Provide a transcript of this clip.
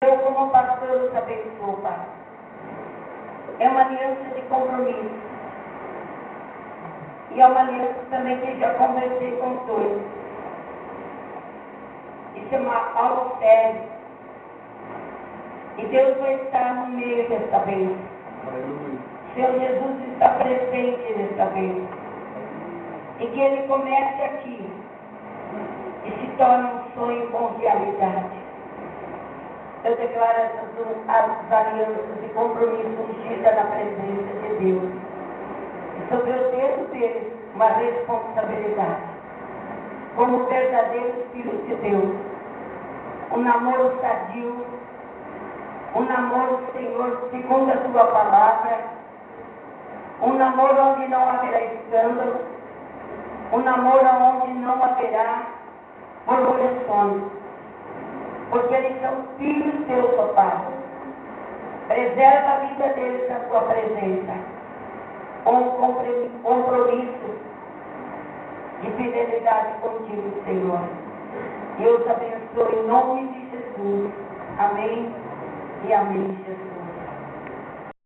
Eu, como pastor, os abençoo, Pai. É uma aliança de compromisso. E é uma aliança também que já conversei com todos. Isso é algo sério. E Deus vai estar no meio desta bênção. Seu Jesus está presente nesta bênção. E que Ele comece aqui e se torne um sonho com realidade. Eu declaro as alianças de compromisso ungidas na presença de Deus. E sobre o dedo deles, uma responsabilidade. Como verdadeiro filho de Deus. Um namoro sadio. Um namoro, Senhor, segundo a tua palavra. Um namoro onde não haverá escândalo. Um namoro onde não haverá murmurações. Porque eles são filhos teus, ó Pai. Preserva a vida deles na tua presença. Com compromisso de fidelidade contigo, Senhor. E eu te abençoo em nome de Jesus. Amém e amém, Jesus.